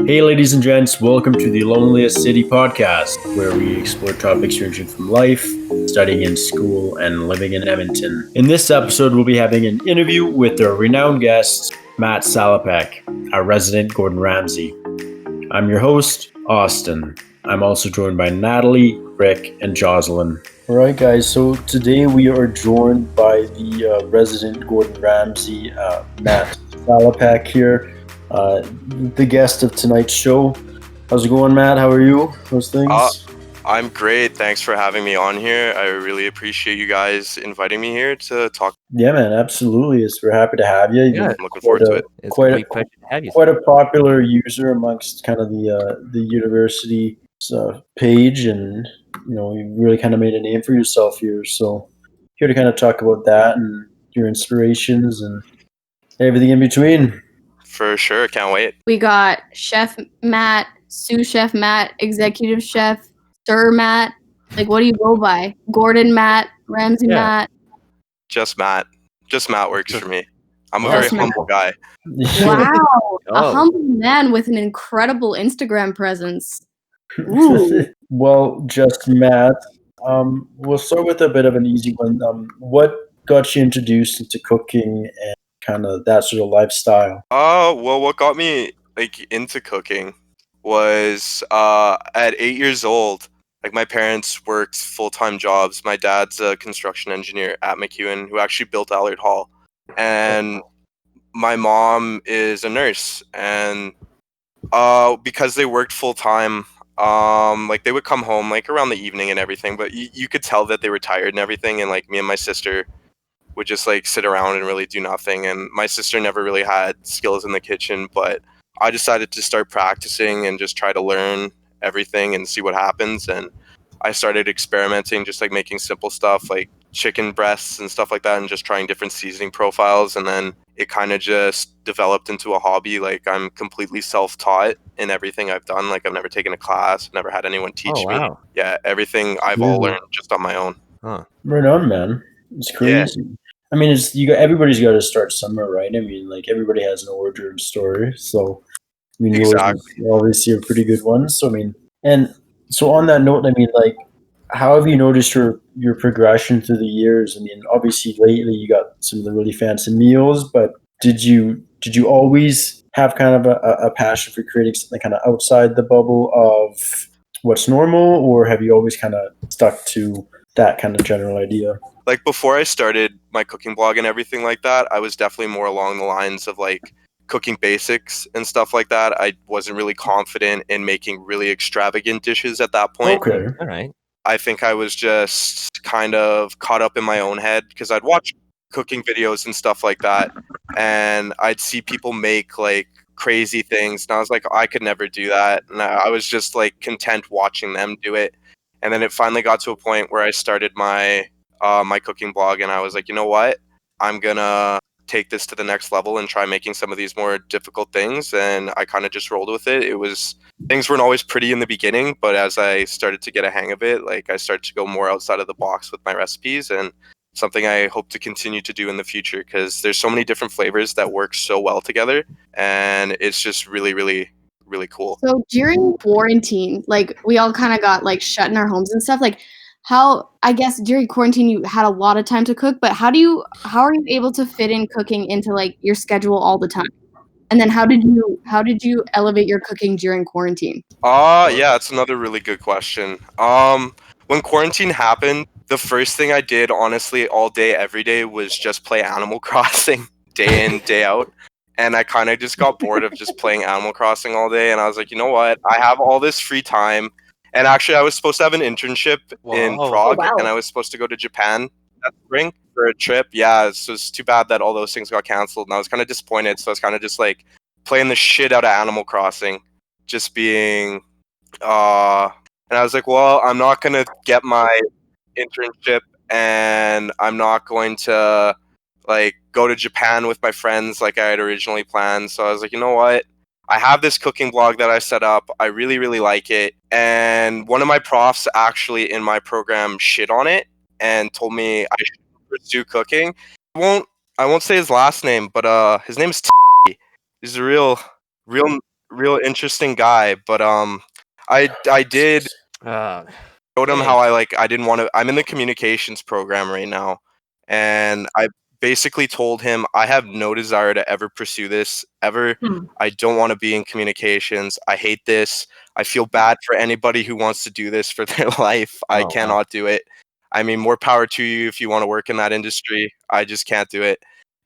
Hey, ladies and gents, welcome to the Loneliest City podcast, where we explore topics ranging from life, studying in school, and living in Edmonton. In this episode, we'll be having an interview with our renowned guest, Matt Salopek, our resident Gordan Ramsay. I'm your host, Austin. I'm also joined by Natalie, Rick, and Jocelyn. All right, guys, so today we are joined by the resident Gordan Ramsay, Matt Salopek here. The guest of tonight's show. How's it going, Matt? How are you? How's things? I'm great. Thanks for having me on here. I really appreciate you guys inviting me here to talk. Yeah, man, absolutely. We're happy to have you. Yeah, I'm looking forward to it. It's quite a pleasure to have you. Quite a popular user amongst kind of the university page, and you really kind of made a name for yourself here. So here to kind of talk about that and your inspirations and everything in between. For sure. Can't wait. We got Chef Matt, Sous Chef Matt, Executive Chef, Sir Matt. Like, what do you go by? Gordan Matt, Ramsay Matt. Just Matt. Just Matt works for me. I'm a Just very humble guy. Wow. A humble man with an incredible Instagram presence. Ooh. Well, just Matt. We'll start with a bit of an easy one. What got you introduced into cooking and kind of that sort of lifestyle? Well, what got me into cooking was at 8 years old. My parents worked full-time jobs. My dad's a construction engineer at McEwen who actually built Allard Hall, and my mom is a nurse. And because they worked full-time, they would come home around the evening and everything, but you could tell that they were tired and everything. And me and my sister would just sit around and really do nothing. And my sister never really had skills in the kitchen, but I decided to start practicing and just try to learn everything and see what happens. And I started experimenting, just making simple stuff like chicken breasts and stuff like that, and just trying different seasoning profiles. And then it kind of just developed into a hobby. I'm completely self-taught in everything I've done. I've never taken a class, never had anyone teach me. Yeah, everything I've all learned just on my own. Right on, man. It's crazy. Yeah. I mean, everybody's got to start somewhere, right? I mean, everybody has an origin story. So, I mean, exactly. You obviously a pretty good one. So, I mean, and so on that note, I mean, how have you noticed your progression through the years? I mean, obviously lately you got some of the really fancy meals, but did you always have kind of a passion for creating something kind of outside the bubble of what's normal, or have you always kind of stuck to that kind of general idea? Before I started my cooking blog and everything like that, I was definitely more along the lines of cooking basics and stuff like that. I wasn't really confident in making really extravagant dishes at that point. Okay. All right. I think I was just kind of caught up in my own head because I'd watch cooking videos and stuff like that, and I'd see people make crazy things, and I was like, I could never do that. And I was just content watching them do it. And then it finally got to a point where I started my my cooking blog, and I was like, you know what? I'm gonna take this to the next level and try making some of these more difficult things. And I kind of just rolled with it. Things weren't always pretty in the beginning, but as I started to get a hang of it, I started to go more outside of the box with my recipes, and something I hope to continue to do in the future, because there's so many different flavors that work so well together, and it's just really, really, really cool. So during quarantine, we all kind of got shut in our homes and stuff. How, I guess during quarantine you had a lot of time to cook, but how are you able to fit in cooking into your schedule all the time? And then how did you elevate your cooking during quarantine? Yeah, that's another really good question. When quarantine happened, the first thing I did, honestly, all day, every day, was just play Animal Crossing day in, day out. And I kind of just got bored of just playing Animal Crossing all day. And I was like, you know what? I have all this free time. And actually, I was supposed to have an internship in Prague, and I was supposed to go to Japan that spring for a trip. Yeah, so it's too bad that all those things got canceled, and I was kind of disappointed. So I was kind of just playing the shit out of Animal Crossing, just being, and I was like, well, I'm not gonna get my internship, and I'm not going to go to Japan with my friends like I had originally planned. So I was like, you know what? I have this cooking blog that I set up. I really, really like it. And one of my profs actually in my program shit on it and told me I should pursue cooking. I won't say his last name, but his name's T. He's a real real interesting guy. But I did showed him how I didn't want to. I'm in the communications program right now, and I basically told him I have no desire to ever pursue this ever. I don't want to be in communications. I hate this. I feel bad for anybody who wants to do this for their life. I cannot do it. I mean, more power to you if you want to work in that industry. I just can't do it.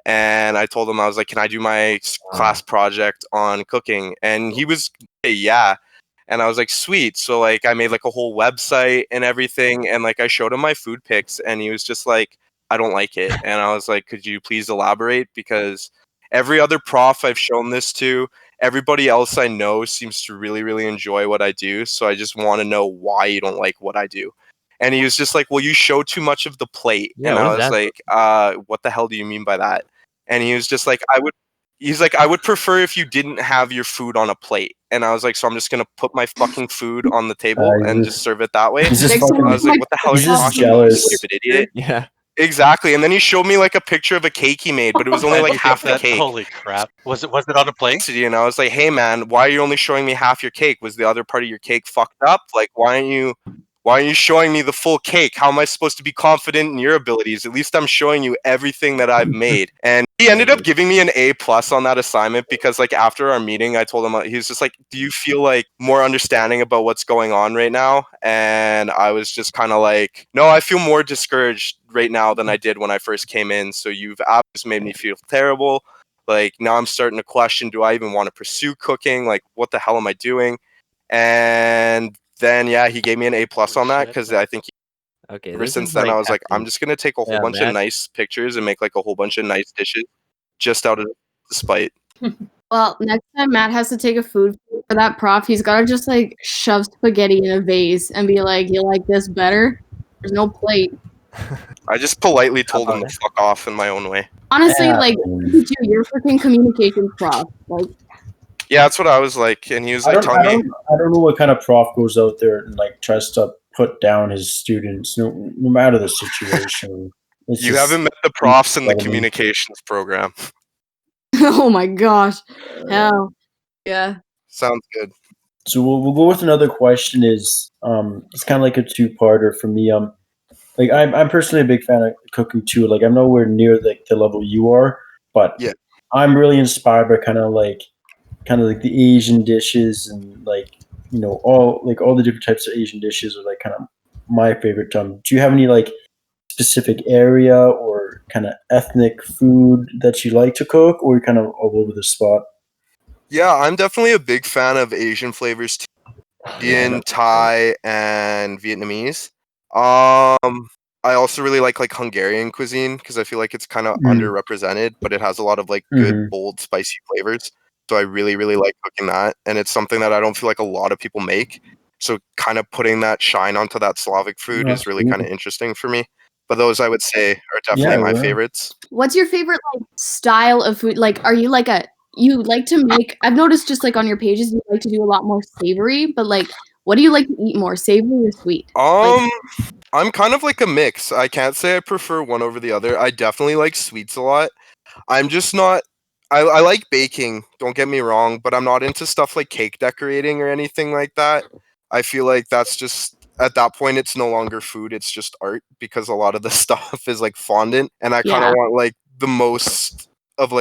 And I told him, I was like, can I do my class project on cooking? And he was, yeah. And I was like, sweet. So like I made like a whole website and everything. And like I showed him my food pics and he was just like, I don't like it. And I was like, could you please elaborate? Because every other prof I've shown this to, everybody else I know seems to really, really enjoy what I do. So I just want to know why you don't like what I do. And he was just like, well, you show too much of the plate. Yeah, and what I is was that? like, what the hell do you mean by that? And he was just like, I would prefer if you didn't have your food on a plate. And I was like, so I'm just going to put my fucking food on the table and just serve it that way. He's just Next time fucking. I was like, what the hell are He's you just talking about, you jealous. stupid idiot? Yeah. Exactly. And then he showed me like a picture of a cake he made, but it was only And like you half think the cake. Holy crap! Was it on a plate? And I was like, hey man, why are you only showing me half your cake? Was the other part of your cake fucked up? Like, why aren't you showing me the full cake? How am I supposed to be confident in your abilities? At least I'm showing you everything that I've made. And he ended up giving me an A+ on that assignment because like after our meeting, I told him, he was just like, do you feel like more understanding about what's going on right now? And I was just kind of like, no, I feel more discouraged right now than I did when I first came in. So you've just made me feel terrible. Like now I'm starting to question, do I even want to pursue cooking? Like what the hell am I doing? And then yeah, he gave me an A+ on that because I think Okay. ever This since is then like I was like, I'm acting. just gonna take a whole Yeah, bunch of Matt. nice pictures and make like a whole bunch of nice dishes just out of spite. Well, next time Matt has to take a food for that prof, he's gotta just like shove spaghetti in a vase and be like, "You like this better?" There's no plate. I just politely told him about to it? fuck off in my own way. Honestly, Yeah, like, look at you, you're freaking communications prof. Like, Yeah, that's what I was like, and he was I like don't, telling me, I don't know what kind of prof goes out there and like tries to put down his students, no matter the situation. It's you just haven't met the profs in the incredible. communications program. oh my gosh, hell, yeah. Sounds good. So we'll go with another question. Is it's kind of like a two-parter for me. Like I'm personally a big fan of cooking too. Like I'm nowhere near like the level you are, but Yeah. I'm really inspired by kind of like the Asian dishes and like all the different types of Asian dishes are like kind of my favorite. Do you have any like specific area or kind of ethnic food that you like to cook, or you're kind of all over the spot? Yeah, I'm definitely a big fan of Asian flavors too. Indian, Thai, and Vietnamese. I also really like Hungarian cuisine because I feel like it's kind of underrepresented, but it has a lot of like good, bold, spicy flavors. So I really, really like cooking that, and it's something that I don't feel like a lot of people make. So kind of putting that shine onto that Slavic food is really kind of interesting for me. But those I would say are definitely my favorites. What's your favorite like style of food? Like, are you like you like to make? I've noticed just like on your pages, you like to do a lot more savory. But like, what do you like to eat more, savory or sweet? I'm kind of like a mix. I can't say I prefer one over the other. I definitely like sweets a lot. I'm just not. I like baking. Don't get me wrong, but I'm not into stuff like cake decorating or anything like that. I feel like that's just at that point it's no longer food. It's just art because a lot of the stuff is like fondant, and I kind of want like the most of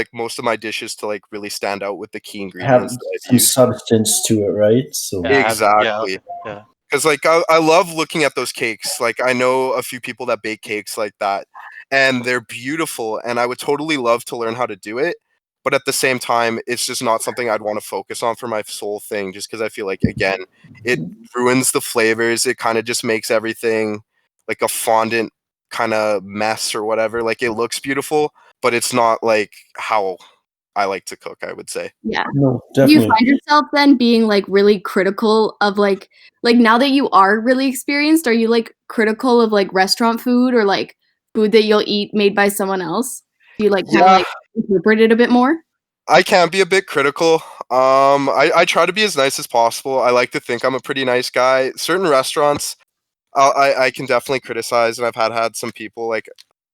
my dishes to like really stand out with the key ingredients Have that I've some used. substance to it, right? So Exactly. Yeah. Because like I love looking at those cakes. Like I know a few people that bake cakes like that, and they're beautiful. And I would totally love to learn how to do it. But at the same time, it's just not something I'd want to focus on for my sole thing. Just because I feel like again, it ruins the flavors. It kind of just makes everything like a fondant kind of mess or whatever. Like it looks beautiful, but it's not like how I like to cook, I would say. Yeah. no, Do definitely. you find yourself then being like really critical of like now that you are really experienced, are you like critical of like restaurant food or like food that you'll eat made by someone else? Do you like kind of Yeah. like interpret it a bit more? I can be a bit critical. I try to be as nice as possible. I like to think I'm a pretty nice guy. Certain restaurants, I can definitely criticize, and I've had some people like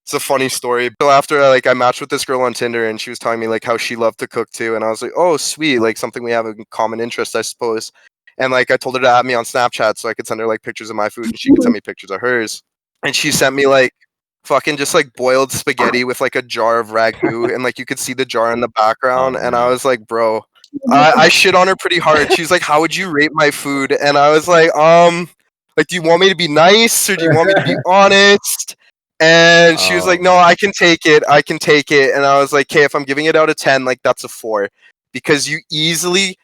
It's a funny story. So after I matched with this girl on Tinder, and she was telling me like how she loved to cook too, and I was like, oh sweet, like something we have a common interest, I suppose. And like I told her to add me on Snapchat so I could send her like pictures of my food, and she could send me pictures of hers. And she sent me like fucking just like boiled spaghetti with like a jar of ragu, and like you could see the jar in the background. And I was like, bro, I shit on her pretty hard. She's like, how would you rate my food? And I was like, do you want me to be nice or do you want me to be honest? And she was like, no, I can take it. I can take it. And I was like, okay, if I'm giving it out of 10, like that's a 4. Because you easily,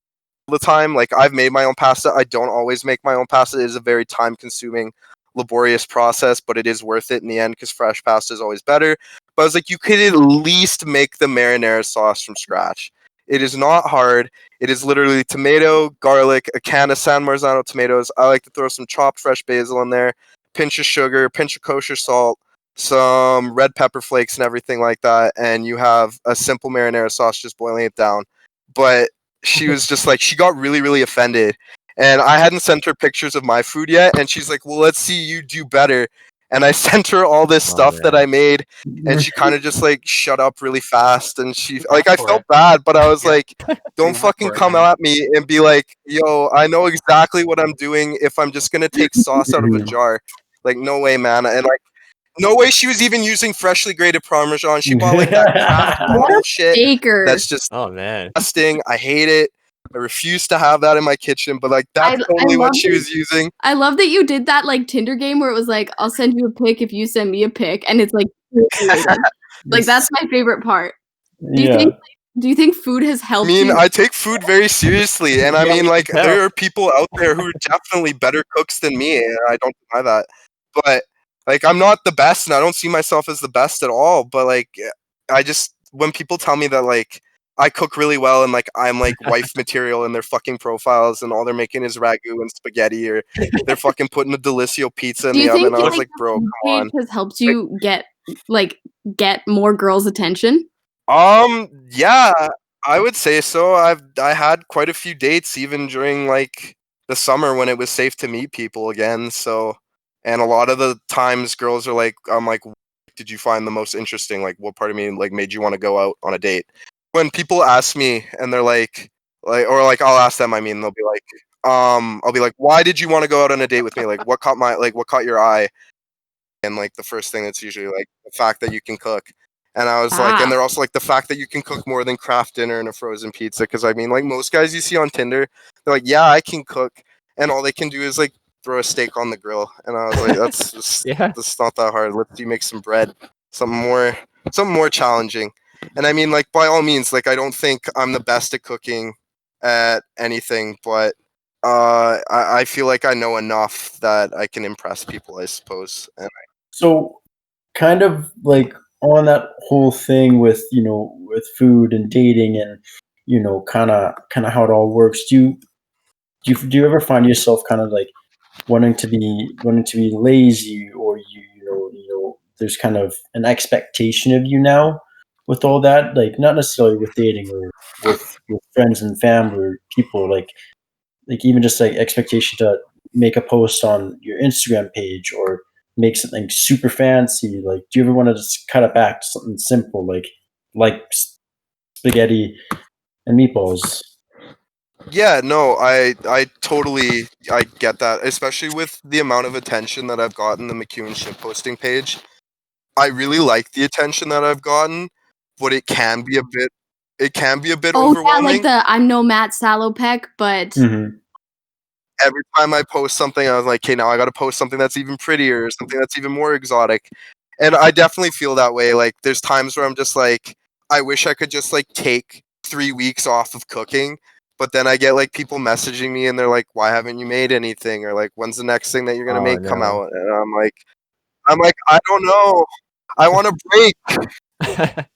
all the time, like I've made my own pasta. I don't always make my own pasta. It is a very time consuming, laborious process, but it is worth it in the end because fresh pasta is always better. But I was like, you could at least make the marinara sauce from scratch. It is not hard. It is literally tomato, garlic, a can of San Marzano tomatoes. I like to throw some chopped fresh basil in there, pinch of sugar, pinch of kosher salt, some red pepper flakes and everything like that, and you have a simple marinara sauce, just boiling it down. But she was just like, she got really, really offended. And I hadn't sent her pictures of my food yet, and she's like, well, let's see you do better. And I sent her all this stuff that I made, and she kind of just like shut up really fast. And she like, I felt bad, but I was like, don't fucking come at me and be like, yo, I know exactly what I'm doing if I'm just gonna take sauce out of a jar. Like, no way, man. And like, no way she was even using freshly grated Parmesan. She bought like that Kraft bottle shit. Baker. That's just man. disgusting. I hate it. I refuse to have that in my kitchen, but like that's totally what she was using. I love that you did that like Tinder game where it was like, I'll send you a pic if you send me a pic, and it's like like that's my favorite part. Do you think food has helped you? I take food very seriously, and I mean like there are people out there who are definitely better cooks than me, and I don't deny that. But like I'm not the best, and I don't see myself as the best at all, but like I just, when people tell me that like I cook really well and like I'm like wife material in their fucking profiles and all they're making is ragu and spaghetti, or they're fucking putting a Delissio pizza in the oven, I was like, bro, come on. Has helped you get more girls' attention? Yeah, I would say so. I had quite a few dates even during like the summer when it was safe to meet people again. So, and a lot of the times girls are like, I'm like, did you find the most interesting? Like, what part of me like made you want to go out on a date? When people ask me and they're like, or like I'll ask them, I mean, they'll be like, I'll be like, why did you want to go out on a date with me? Like, what caught your eye? And like the first thing that's usually like the fact that you can cook. And I was like, and they're also like the fact that you can cook more than craft dinner and a frozen pizza. Because I mean, like most guys you see on Tinder, they're like, yeah, I can cook, and all they can do is like throw a steak on the grill. And I was like, that's just, that's not that hard. Let's make some bread, something more challenging. And I mean, like by all means, like I don't think I'm the best at cooking at anything, but I feel like I know enough that I can impress people, I suppose. And so, kind of like on that whole thing with with food and dating and kind of how it all works. Do you ever find yourself kind of like wanting to be lazy, or there's kind of an expectation of you now with all that, like not necessarily with dating or with friends and family or people, like even just like expectation to make a post on your Instagram page or make something super fancy. Like, do you ever want to just cut it back to something simple, like spaghetti and meatballs? yeah, no, I totally get that, especially with the amount of attention that I've gotten the McEwen ship posting page. I really like the attention that I've gotten, but it can be a bit overwhelming. Yeah, like the I'm no Matt Salopek, but every time I post something, I was like, okay, now I got to post something that's even prettier, something that's even more exotic. And I definitely feel that way. Like, there's times where I'm just like, I wish I could just like take 3 weeks off of cooking. But then I get like people messaging me and they're like, why haven't you made anything? Or like, when's the next thing that you're going to make come out? And I'm like, I don't know. I want to break.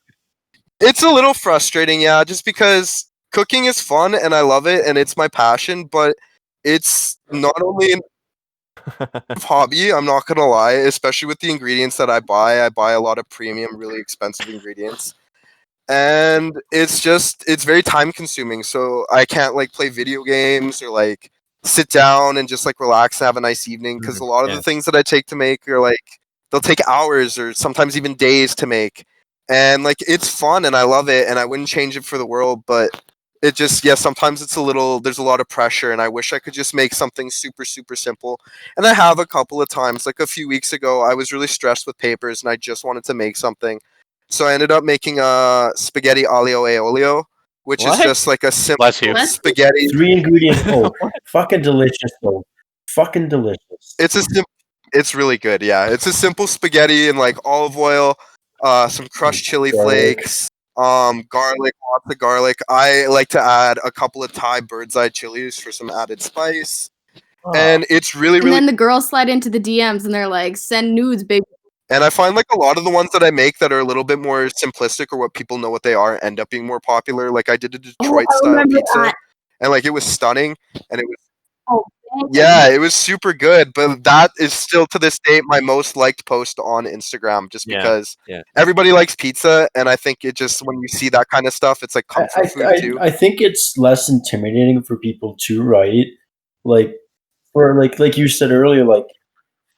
It's a little frustrating, yeah, just because cooking is fun and I love it and it's my passion, but it's not only a hobby, I'm not gonna lie, especially with the ingredients that I buy. I buy a lot of premium, really expensive ingredients. And it's very time consuming. So I can't like play video games or like sit down and just like relax and have a nice evening, because a lot of the things that I take to make are like they'll take hours or sometimes even days to make. And like it's fun and I love it and I wouldn't change it for the world, but it just sometimes there's a lot of pressure and I wish I could just make something super super simple. And I have a couple of times, like a few weeks ago I was really stressed with papers and I just wanted to make something. So I ended up making a spaghetti aglio e olio, which is What? just like a simple Bless you. spaghetti. 3 ingredients. Oh, fucking delicious though. Fucking delicious. It's really good, yeah. It's a simple spaghetti and like olive oil, some crushed chili Garlic. flakes, garlic, lots of garlic. I like to add a couple of Thai bird's eye chilies for some added spice. And it's really, And really. then the girls slide into the DMs and they're like, "Send nudes, baby." And I find like a lot of the ones that I make that are a little bit more simplistic or what people know what they are end up being more popular. Like I did a Detroit style pizza, and like it was stunning, and it was. Oh, Yeah, it was super good, but that is still to this day my most liked post on Instagram just Yeah, because yeah. everybody likes pizza and I think it just when you see that kind of stuff it's like comfort food too. I think it's less intimidating for people too, right? Like for like you said earlier, like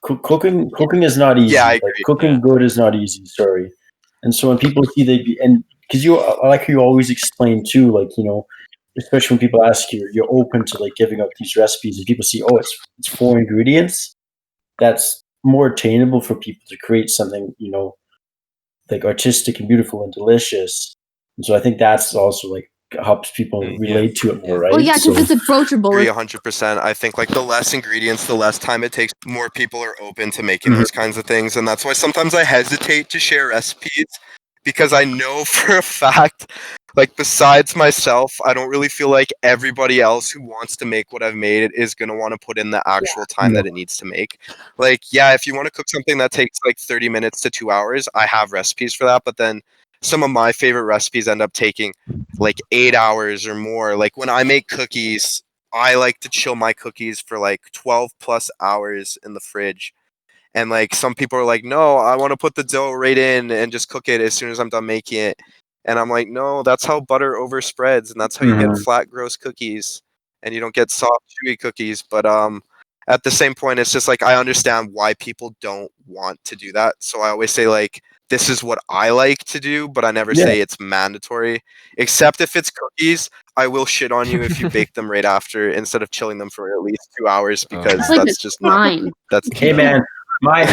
cooking is not easy. Yeah, I Like agree. cooking good is not easy. Sorry. And so when people see and because I like how you always explain too, like especially when people ask you, you're open to like giving up these recipes, and people see, oh, it's 4 ingredients. That's more attainable for people to create something, like artistic and beautiful and delicious. And so I think that's also like helps people relate to it more, right? Well, yeah, because it's approachable. I agree 100%. I think like the less ingredients, the less time it takes, more people are open to making those kinds of things. And that's why sometimes I hesitate to share recipes because I know for a fact, like besides myself, I don't really feel like everybody else who wants to make what I've made is going to want to put in the actual time that it needs to make. Like, yeah, if you want to cook something that takes like 30 minutes to 2 hours, I have recipes for that. But then some of my favorite recipes end up taking like 8 hours or more. Like when I make cookies, I like to chill my cookies for like 12 plus hours in the fridge. And like some people are like, no, I want to put the dough right in and just cook it as soon as I'm done making it. And I'm like, no, that's how butter overspreads, and that's how you get flat, gross cookies, and you don't get soft, chewy cookies. But at the same point, it's just like I understand why people don't want to do that. So I always say like, this is what I like to do, but I never say it's mandatory. Except if it's cookies, I will shit on you if you bake them right after instead of chilling them for at least 2 hours because like that's just not. fine. That's Hey man, my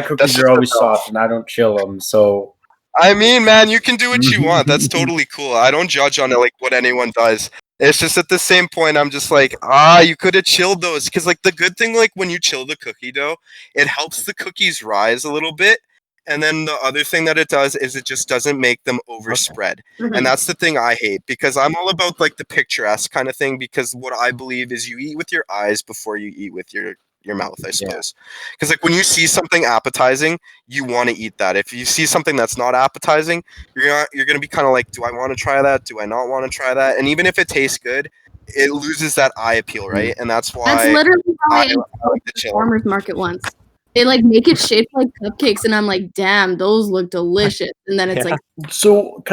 cookies are always just soft and I don't chill them. So I mean, man, you can do what you want. That's totally cool. I don't judge on it like what anyone does. It's just at the same point, I'm just like, you could have chilled those because like the good thing, like when you chill the cookie dough, it helps the cookies rise a little bit. And then the other thing that it does is it just doesn't make them overspread. And that's the thing I hate because I'm all about like the picturesque kind of thing because what I believe is you eat with your eyes before you eat with your mouth, I suppose. Because like when you see something appetizing, you want to eat that. If you see something that's not appetizing, you're going to be kind of like, do I want to try that? Do I not want to try that? And even if it tastes good, it loses that eye appeal, right? And that's why That's literally how I ate like the at the chill. farmer's market once. They like make it shaped like cupcakes, and I'm like, damn, those look delicious. And then it's like, so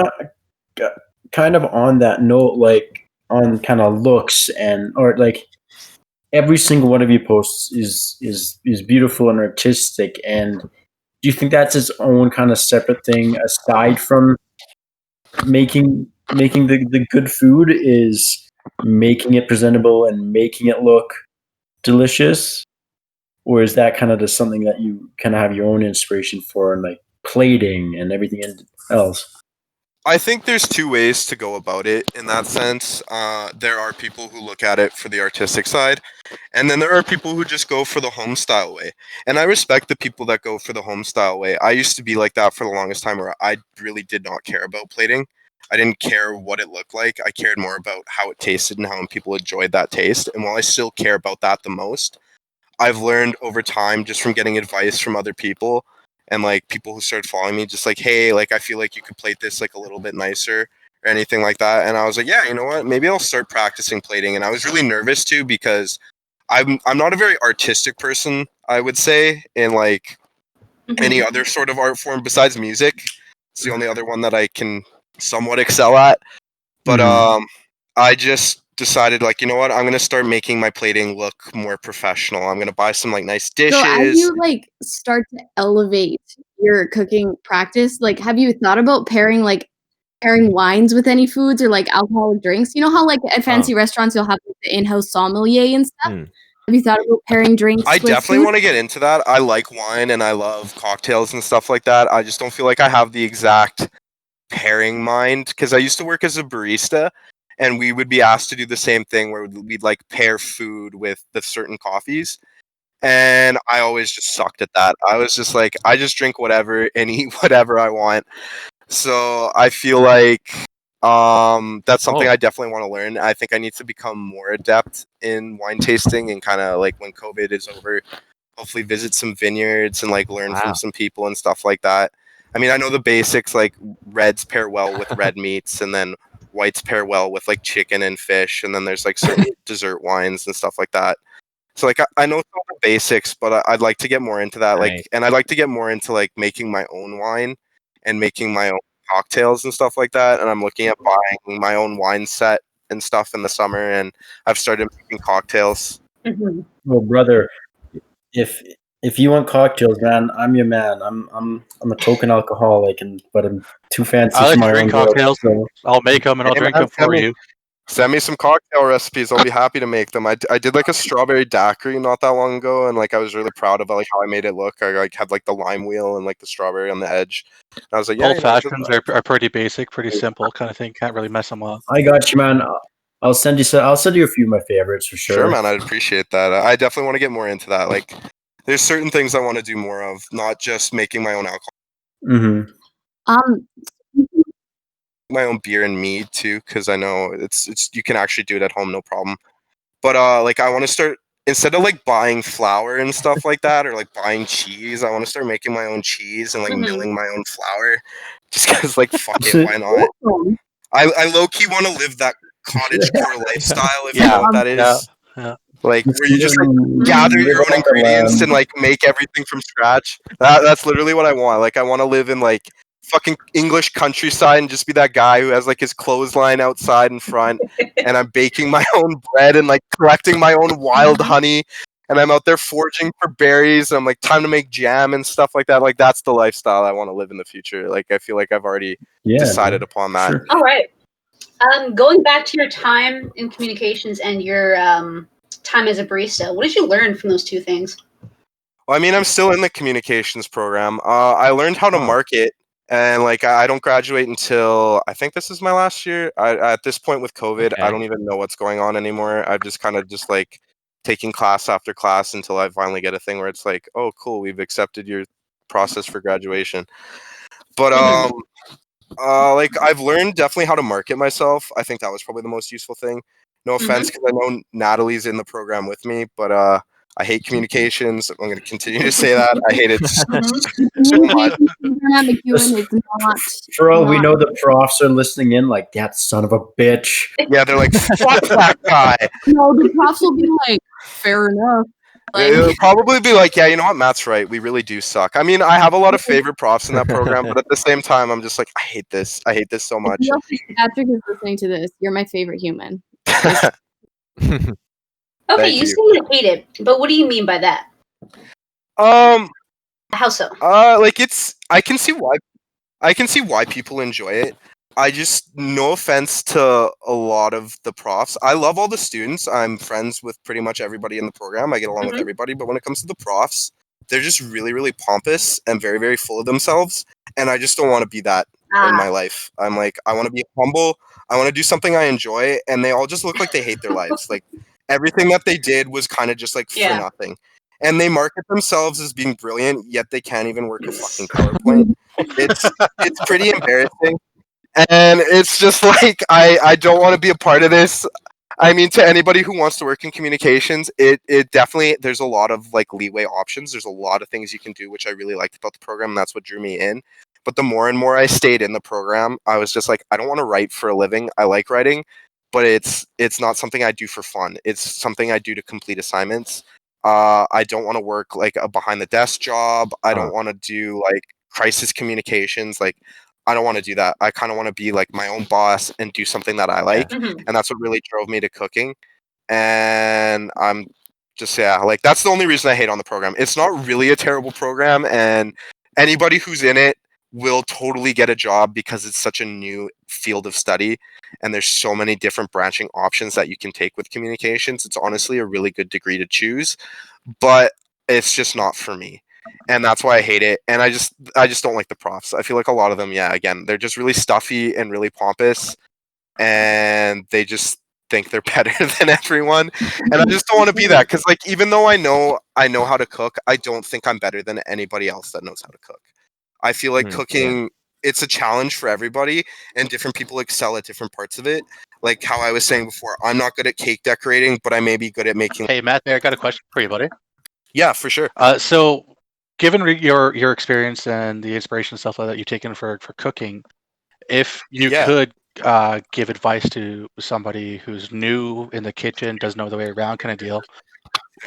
kind of on that note, like on kind of looks or like every single one of your posts is beautiful and artistic. And do you think that's its own kind of separate thing aside from making the good food? Is making it presentable and making it look delicious? Or is that kind of just something that you kind of have your own inspiration for, and like plating and everything else? I think there's two ways to go about it in that sense. There are people who look at it for the artistic side, and then there are people who just go for the home style way. And I respect the people that go for the home style way. I used to be like that for the longest time where I really did not care about plating. I didn't care what it looked like. I cared more about how it tasted and how people enjoyed that taste. And while I still care about that the most, I've learned over time just from getting advice from other people and like people who started following me, just like, hey, like I feel like you could plate this like a little bit nicer or anything like that. And I was like, yeah, you know what? Maybe I'll start practicing plating. And I was really nervous too because I'm not a very artistic person, I would say, in like any other sort of art form besides music. It's the only other one that I can somewhat excel at. But I just decided, like, you know what, I'm gonna start making my plating look more professional. I'm gonna buy some like nice dishes. So as you like start to elevate your cooking practice, like have you thought about pairing wines with any foods or like alcoholic drinks? You know how like at fancy restaurants you'll have like, the in-house sommelier and stuff? Have you thought about pairing drinks I with definitely food? want to get into that. I like wine and I love cocktails and stuff like that. I just don't feel like I have the exact pairing mind, because I used to work as a barista and we would be asked to do the same thing where we'd like pair food with the certain coffees, and I always just sucked at that. I was just like, I just drink whatever and eat whatever I want. So I feel like that's something I definitely want to learn. I think I need to become more adept in wine tasting, and kind of like when COVID is over, hopefully visit some vineyards and like learn from some people and stuff like that. I mean, I know the basics, like reds pair well with red meats, and then whites pair well with like chicken and fish, and then there's like certain dessert wines and stuff like that. So like I know some of the basics, but I'd like to get more into that. Like, and I'd like to get more into like making my own wine and making my own cocktails and stuff like that. And I'm looking at buying my own wine set and stuff in the summer, and I've started making cocktails. Well, brother, if you want cocktails, man, I'm your man. I'm a token alcoholic, but I'm too fancy I for like my to drink own cocktails. so. I'll make them and I'll Hey, drink man, them for you. Send me some cocktail recipes. I'll be happy to make them. I did like a strawberry daiquiri not that long ago, and like I was really proud of like how I made it look. I like had like the lime wheel and like the strawberry on the edge. And I was like, yeah, Old fashions are pretty basic, pretty simple kind of thing. Can't really mess them up. I got you, man. I'll send you a few of my favorites for sure. Sure, man. I'd appreciate that. I definitely want to get more into that. Like, there's certain things I want to do more of, not just making my own alcohol. My own beer and mead too, because I know it's you can actually do it at home, no problem. But like I want to start, instead of like buying flour and stuff like that, or like buying cheese, I want to start making my own cheese and like milling my own flour, just because like fuck it, why not? I low key want to live that cottage core lifestyle, if you know what that is. Yeah. Like where you just like gather your own ingredients and like make everything from scratch. That's literally what I want. Like I want to live in like fucking English countryside and just be that guy who has like his clothesline outside in front, and I'm baking my own bread and like collecting my own wild honey, and I'm out there foraging for berries, and I'm like, time to make jam and stuff like that. Like that's the lifestyle I want to live in the future. Like I feel like I've already decided upon that. Sure. All right. Going back to your time in communications and your time as a barista, what did you learn from those two things? Well, I mean, I'm still in the communications program. I learned how to market, and like I don't graduate until I think this is my last year. At this point with COVID, I don't even know what's going on anymore. I've just kind of just like taking class after class until I finally get a thing where it's like, oh, cool, we've accepted your process for graduation. But like I've learned definitely how to market myself. I think that was probably the most useful thing. No offense, because I know Natalie's in the program with me, but I hate communications. I'm going to continue to say that. I hate it so much. For all we know, the profs are listening in like, that son of a bitch. Yeah, they're like, fuck that guy. No, the profs will be like, fair enough. They'll probably be like, yeah, you know what, Matt's right. We really do suck. I mean, I have a lot of favorite profs in that program, but at the same time, I'm just like, I hate this. I hate this so much. Patrick is listening to this. You're my favorite human. Okay, you seem to hate it, but what do you mean by that? How so? Like I can see why people enjoy it. I just, no offense to a lot of the profs. I love all the students. I'm friends with pretty much everybody in the program. I get along with everybody, but when it comes to the profs, they're just really, really pompous and very, very full of themselves. And I just don't want to be that in my life. I'm like, I want to be humble. I want to do something I enjoy. And they all just look like they hate their lives. Like everything that they did was kind of just like for nothing. And they market themselves as being brilliant, yet they can't even work a fucking PowerPoint. It's pretty embarrassing. And it's just like, I don't want to be a part of this. I mean, to anybody who wants to work in communications, it definitely, there's a lot of like leeway options. There's a lot of things you can do, which I really liked about the program. And that's what drew me in. But the more and more I stayed in the program, I was just like, I don't want to write for a living. I like writing, but it's not something I do for fun. It's something I do to complete assignments. I don't want to work like a behind the desk job. I don't want to do like crisis communications. Like, I don't want to do that. I kind of want to be like my own boss and do something that I like. Mhm. And that's what really drove me to cooking. And I'm just, like that's the only reason I hate on the program. It's not really a terrible program, and anybody who's in it will totally get a job because it's such a new field of study and there's so many different branching options that you can take with communications. It's honestly a really good degree to choose, but it's just not for me. And that's why I hate it. And I just don't like the profs. I feel like a lot of them, again, they're just really stuffy and really pompous, and they just think they're better than everyone. And I just don't want to be that, because like even though I know how to cook, I don't think I'm better than anybody else that knows how to cook. I feel like cooking, it's a challenge for everybody, and different people excel at different parts of it. Like how I was saying before, I'm not good at cake decorating, but I may be good at making. Hey, Matthew, I got a question for you, buddy. Yeah, for sure. So, given your experience and the inspiration and stuff like that you've taken for cooking, if you could give advice to somebody who's new in the kitchen, doesn't know the way around, kind of deal,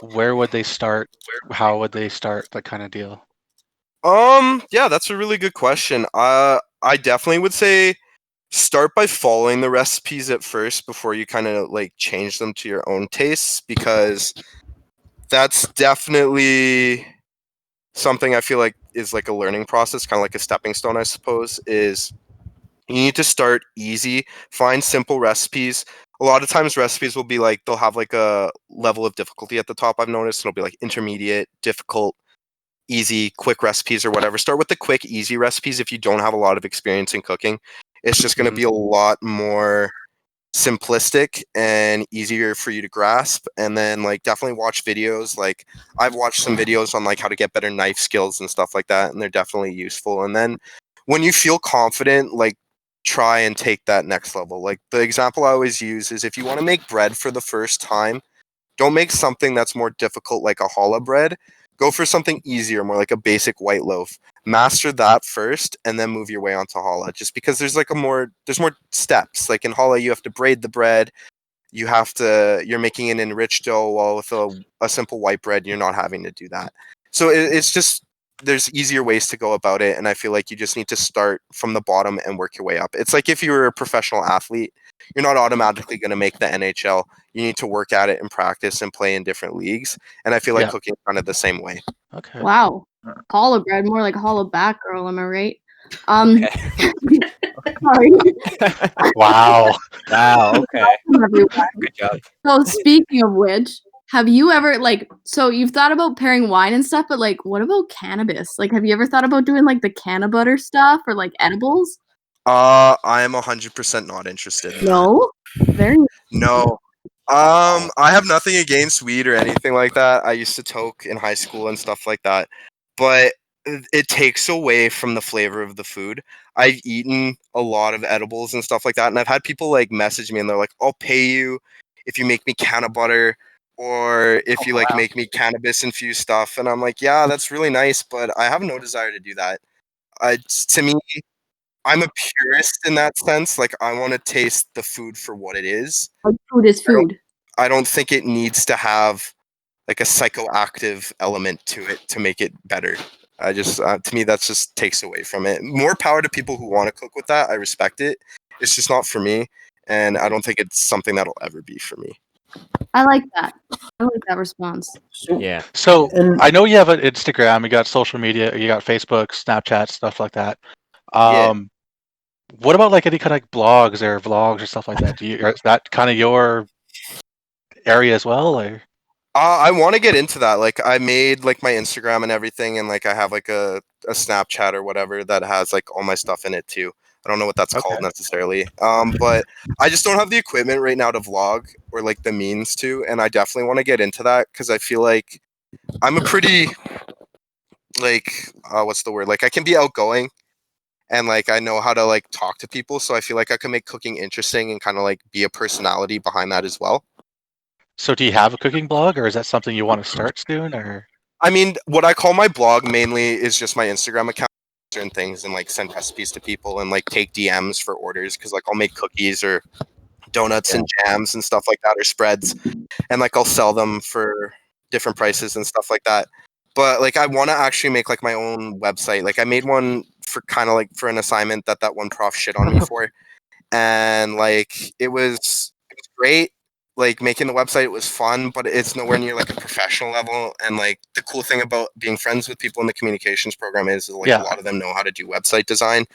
where would they start? How would they start? That kind of deal. Yeah, that's a really good question. I definitely would say start by following the recipes at first before you kind of like change them to your own tastes, because that's definitely something I feel like is like a learning process, kind of like a stepping stone, I suppose. Is you need to start easy, find simple recipes. A lot of times recipes will be like, they'll have like a level of difficulty at the top, I've noticed. It'll be like intermediate, difficult, easy, quick recipes or whatever. Start with the quick, easy recipes if you don't have a lot of experience in cooking. It's just going to be a lot more simplistic and easier for you to grasp. And then like definitely watch videos. Like I've watched some videos on like how to get better knife skills and stuff like that, and they're definitely useful. And then when you feel confident, like try and take that next level. Like the example I always use is, if you want to make bread for the first time, don't make something that's more difficult like a challah bread. Go for something easier, more like a basic white loaf. Master that first, and then move your way onto challah. Just because there's more steps. Like in challah, you have to braid the bread. You're making an enriched dough, while with a simple white bread, you're not having to do that. So it's just, there's easier ways to go about it, and I feel like you just need to start from the bottom and work your way up. It's like if you were a professional athlete, you're not automatically going to make the NHL. You need to work at it and practice and play in different leagues. And I feel like cooking is kind of the same way. Okay. Wow. Hollow bread, more like hollow back girl, am I right? Sorry. Wow. Wow. Okay. Everyone. Good job. So speaking of which, have you ever so you've thought about pairing wine and stuff, but like what about cannabis? Like have you ever thought about doing like the canna butter stuff or like edibles? I am 100% not interested in that. No? Very No. I have nothing against weed or anything like that. I used to toke in high school and stuff like that, but it takes away from the flavor of the food. I've eaten a lot of edibles and stuff like that, and I've had people like message me and they're like, "I'll pay you if you make me canna butter, or if you like make me cannabis infused stuff." And I'm like, "Yeah, that's really nice, but I have no desire to do that." To me, I'm a purist in that sense. Like I want to taste the food for what it is. like food is food. I don't think it needs to have like a psychoactive element to it to make it better. I just, to me, that just takes away from it. More power to people who want to cook with that. I respect it. It's just not for me, and I don't think it's something that'll ever be for me. I like that. I like that response. Yeah. So And- I know you have an Instagram, you got social media, you got Facebook, Snapchat, stuff like that. What about like any kind of like blogs or vlogs or stuff like that? Is that kind of your area as well? Or? I want to get into that. Like I made like my Instagram and everything, and like I have like a Snapchat or whatever that has like all my stuff in it too. I don't know what that's called necessarily. But I just don't have the equipment right now to vlog, or like the means to, and I definitely want to get into that because I feel like I'm a pretty like what's the word? Like I can be outgoing, and like I know how to like talk to people, so I feel like I can make cooking interesting and kind of like be a personality behind that as well. So do you have a cooking blog, or is that something you want to start soon? Or I mean, what I call my blog mainly is just my Instagram account, certain things, and like send recipes to people and like take DMs for orders, because like I'll make cookies or donuts and jams and stuff like that, or spreads, and like I'll sell them for different prices and stuff like that. But like I want to actually make like my own website. Like I made one for kind of like for an assignment that one prof shit on me for, and like it was great. Like making the website was fun, but it's nowhere near like a professional level. And like the cool thing about being friends with people in the communications program is like a lot of them know how to do website design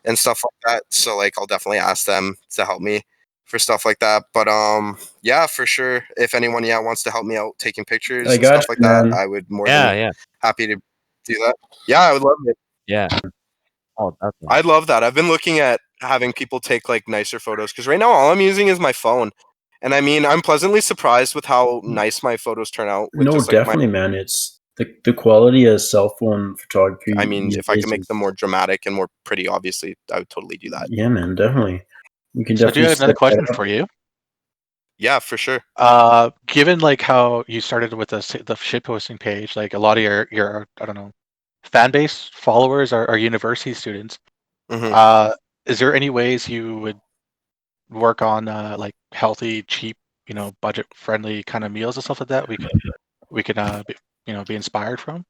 and stuff like that. So like I'll definitely ask them to help me for stuff like that. But yeah, for sure. If anyone wants to help me out taking pictures and stuff like that, I would more than happy to do that. Yeah, I would love it. Yeah. Oh, definitely. I'd love that. I've been looking at having people take like nicer photos because right now all I'm using is my phone. And I mean, I'm pleasantly surprised with how nice my photos turn out. With No, just, like, definitely, man. It's the quality of cell phone photography. I mean, if I could make them more dramatic and more pretty, obviously, I would totally do that. Yeah, man, definitely. We can So I do definitely. have another question for you. Yeah, for sure. Given like how you started with the shitposting page, like a lot of your I don't know fan base followers are university students. Mm-hmm. Is there any ways you would work on like healthy, cheap, budget friendly kind of meals and stuff like that? We could be inspired from.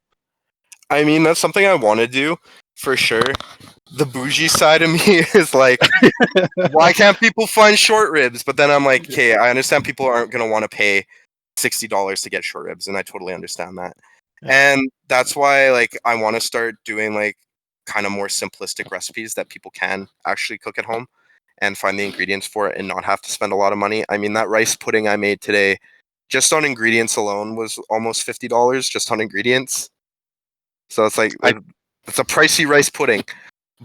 I mean, that's something I want to do for sure. The bougie side of me is like, why can't people find short ribs? But then I'm like, okay, I understand people aren't going to want to pay $60 to get short ribs, and I totally understand that. Yeah. And that's why like I want to start doing like kind of more simplistic recipes that people can actually cook at home and find the ingredients for it and not have to spend a lot of money. I mean, that rice pudding I made today, just on ingredients alone, was almost $50 just on ingredients. So it's like it's a pricey rice pudding,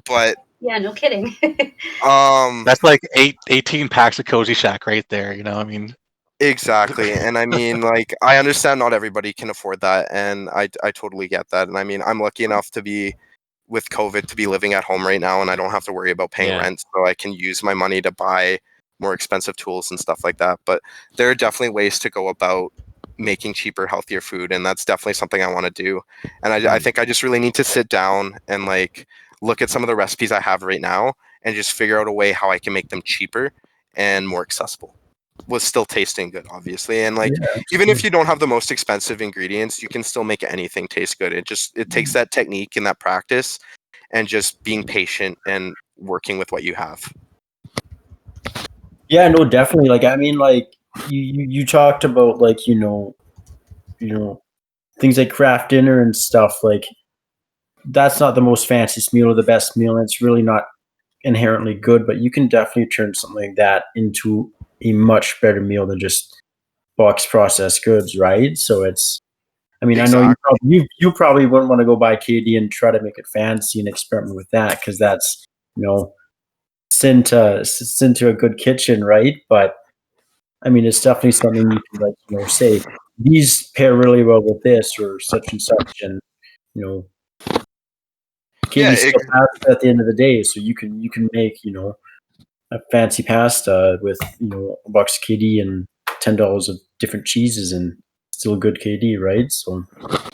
but yeah, no kidding. That's like 18 packs of Cozy Shack right there. I mean, exactly. And I mean, like, I understand not everybody can afford that, and I totally get that. And I mean, I'm lucky enough to be with COVID to be living at home right now, and I don't have to worry about paying rent, so I can use my money to buy more expensive tools and stuff like that. But there are definitely ways to go about making cheaper, healthier food, and that's definitely something I want to do. And I think I just really need to sit down and like look at some of the recipes I have right now and just figure out a way how I can make them cheaper and more accessible with still tasting good, obviously. And like even if you don't have the most expensive ingredients, you can still make anything taste good. It takes that technique and that practice and just being patient and working with what you have. Yeah, no, definitely. Like, I mean, like you talked about like things like craft dinner and stuff. Like, that's not the most fanciest meal or the best meal, and it's really not inherently good. But you can definitely turn something like that into a much better meal than just box processed goods, right? So it's. I mean, exactly. I know you probably wouldn't want to go buy KD and try to make it fancy and experiment with that because that's sin to a good kitchen, right? But I mean, it's definitely something you can like say these pair really well with this or such and such, and KD's still pasta at the end of the day, so you can make a fancy pasta with a box of KD and $10 of different cheeses and still good KD, right? So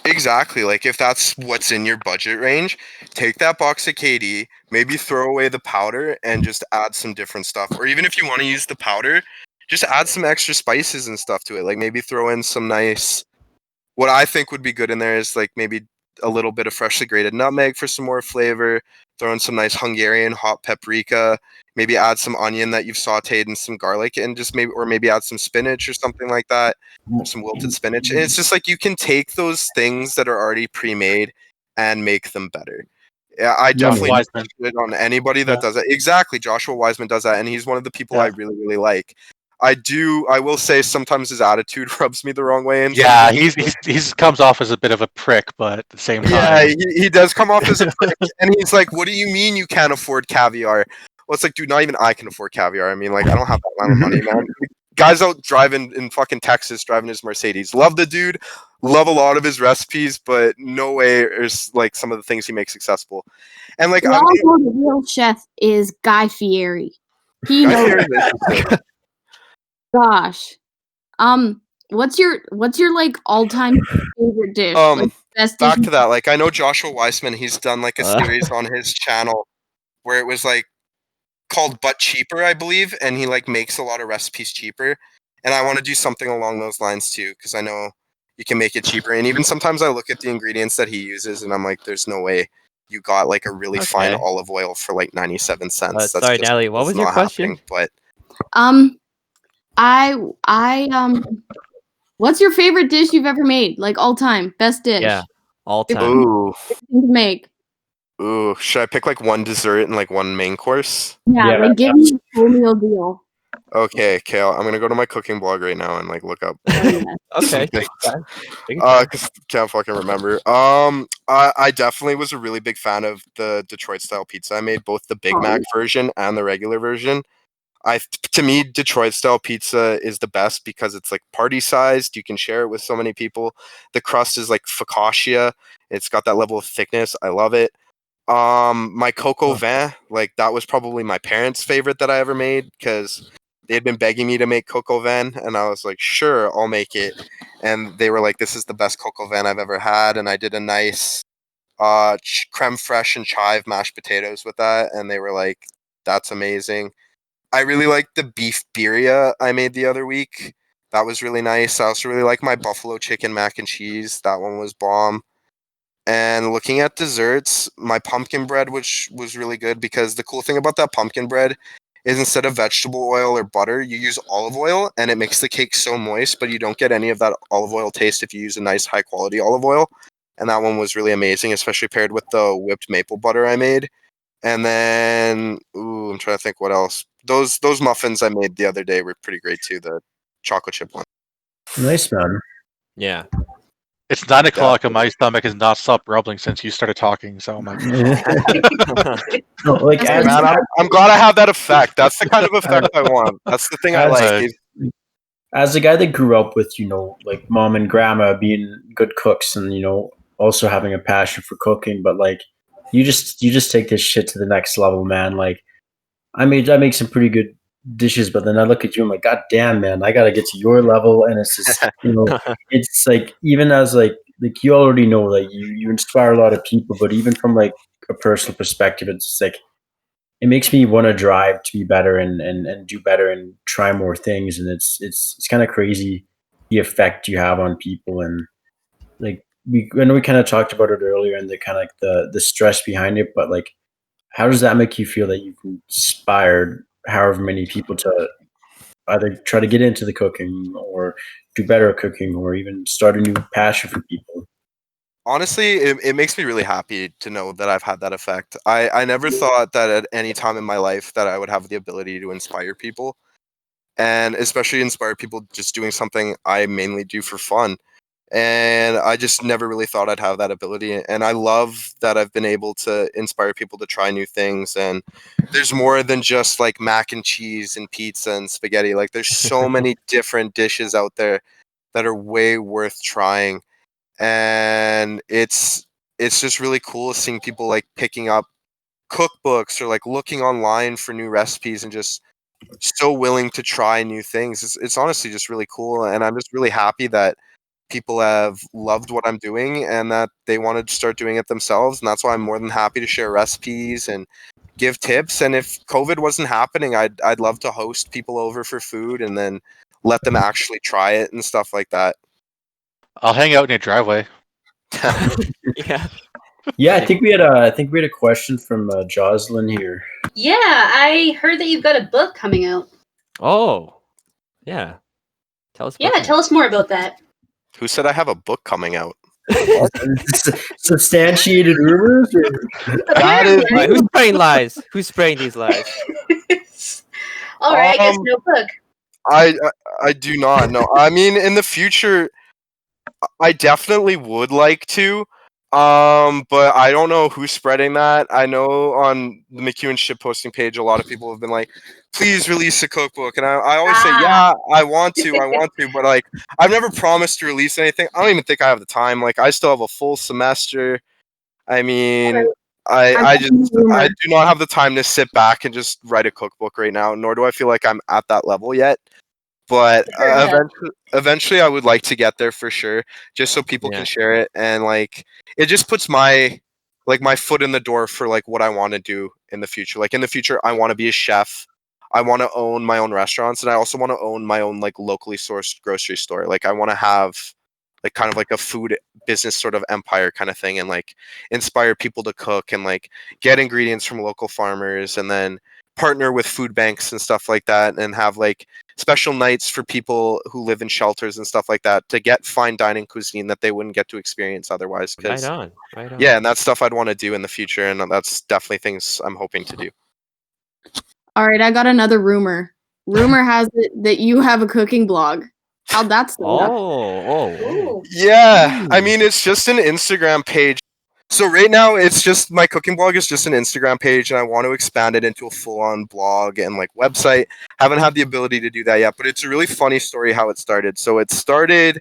exactly, like if that's what's in your budget range, take that box of KD, maybe throw away the powder and just add some different stuff. Or even if you want to use the powder, just add some extra spices and stuff to it. Like maybe throw in some nice, what I think would be good in there is like maybe a little bit of freshly grated nutmeg for some more flavor. Throw in some nice Hungarian hot paprika. Maybe add some onion that you've sauteed and some garlic, and just maybe add some spinach or something like that, or some wilted spinach. And it's just like you can take those things that are already pre-made and make them better. Yeah, I definitely put it on anybody that does that. Exactly, Joshua Wiseman does that, and he's one of the people I really, really like. I will say sometimes his attitude rubs me the wrong way. Yeah, he's comes off as a bit of a prick, but at the same time, yeah, he does come off as a prick. And he's like, "What do you mean you can't afford caviar?" Well, it's like, dude, not even I can afford caviar. I mean, like, I don't have that amount of money, man. Guys out driving in fucking Texas, driving his Mercedes. Love the dude, love a lot of his recipes, but no way is like some of the things he makes accessible. And like, the real chef is Guy Fieri. He knows. Gosh, what's your like all-time favorite dish? Like, best dish? Back to that, like I know Joshua Weissman, he's done like a series on his channel where it was like called But Cheaper, I believe, and he like makes a lot of recipes cheaper. And I want to do something along those lines too, because I know you can make it cheaper. And even sometimes I look at the ingredients that he uses and I'm like, there's no way you got like a really fine Okay. olive oil for like 97 cents. That's Sorry, just Natalie. What it's was your not question? happening, but What's your favorite dish you've ever made? Like all time, best dish. Yeah, all Your time. ooh, favorite thing to make. should I pick like one dessert and like one main course? Yeah, Yeah, like give me a full meal deal. Okay, I'm gonna go to my cooking blog right now and like look up Oh, yeah. Okay. something. Take your time. Cause can't fucking remember. I definitely was a really big fan of the Detroit style pizza. I made both the Big Oh, Mac version and the regular version. To me, Detroit style pizza is the best because it's like party sized. You can share it with so many people. The crust is like focaccia. It's got that level of thickness. I love it. My coco vin, like that was probably my parents' favorite that I ever made because they had been begging me to make coco vin, and I was like, sure, I'll make it. And they were like, this is the best coco vin I've ever had, and I did a nice creme fraiche and chive mashed potatoes with that, and they were like, that's amazing. I really liked the beef birria I made the other week. That was really nice. I also really like my buffalo chicken mac and cheese. That one was bomb. And looking at desserts, my pumpkin bread, which was really good because the cool thing about that pumpkin bread is instead of vegetable oil or butter, you use olive oil and it makes the cake so moist, but you don't get any of that olive oil taste if you use a nice high quality olive oil. And that one was really amazing, especially paired with the whipped maple butter I made. And then, I'm trying to think what else. Those muffins I made the other day were pretty great too. The chocolate chip one. nice, man. Yeah. It's 9 o'clock and my stomach has not stopped rumbling since you started talking. So I'm like, No, like That's as, good. Man, I'm glad I have that effect. That's the kind of effect I want. That's the thing I As- like. as a guy that grew up with, like mom and grandma being good cooks and, also having a passion for cooking, but like you just take this shit to the next level, man. Like I make some pretty good dishes, but then I look at you, I'm like, God damn, man, I gotta get to your level. And it's just, it's like even as like you already know, like you inspire a lot of people, but even from like a personal perspective, it's just like it makes me want to drive to be better and do better and try more things. And it's kind of crazy the effect you have on people. And like I know we kind of talked about it earlier and the kind of like the stress behind it, but like how does that make you feel that you've inspired however many people to either try to get into the cooking or do better at cooking or even start a new passion for people? Honestly, it makes me really happy to know that I've had that effect. I never thought that at any time in my life that I would have the ability to inspire people, and especially inspire people just doing something I mainly do for fun. And I just never really thought I'd have that ability. And I love that I've been able to inspire people to try new things. And there's more than just like mac and cheese and pizza and spaghetti. Like there's so many different dishes out there that are way worth trying. And it's just really cool seeing people like picking up cookbooks or like looking online for new recipes and just so willing to try new things. It's honestly just really cool. And I'm just really happy that people have loved what I'm doing and that they wanted to start doing it themselves. And that's why I'm more than happy to share recipes and give tips. And if COVID wasn't happening, I'd love to host people over for food and then let them actually try it and stuff like that. I'll hang out in your driveway. Yeah. Yeah, I think we had a question from Jocelyn here. Yeah, I heard that you've got a book coming out. Oh. Yeah. Tell us. Yeah, about tell us more about that. Who said I have a book coming out? Substantiated rumors? Or? That is All right, who's spraying lies? Who's spraying these lies? All right, I guess Um, no book. I do not know. I mean, in the future, I definitely would like to. But I don't know who's spreading that. I know on the McEwen ship posting page, a lot of people have been like, please release a cookbook. And I always say, yeah, I want to, but like, I've never promised to release anything. I don't even think I have the time. Like, I still have a full semester. I mean, I do not have the time to sit back and just write a cookbook right now, nor do I feel like I'm at that level yet. But eventually, I would like to get there for sure, just so people Yeah. can share it, and like it just puts my foot in the door for like what I want to do in the future. Like in the future, I want to be a chef. I want to own my own restaurants, and I also want to own my own like locally sourced grocery store. Like I want to have like kind of like a food business sort of empire kind of thing, and like inspire people to cook and like get ingredients from local farmers, and then partner with food banks and stuff like that, and have like special nights for people who live in shelters and stuff like that to get fine dining cuisine that they wouldn't get to experience otherwise. Right Because on. Right on. yeah, and that's stuff I'd want to do in the future, and that's definitely things I'm hoping to do. All right, I got another rumor. Rumor has it that you have a cooking blog. How'd that start up? Oh. Ooh. Yeah, I mean, it's just an Instagram page. So right now, it's just my cooking blog is just an Instagram page, and I want to expand it into a full-on blog and like website. Haven't had the ability to do that yet, but it's a really funny story how it started. So it started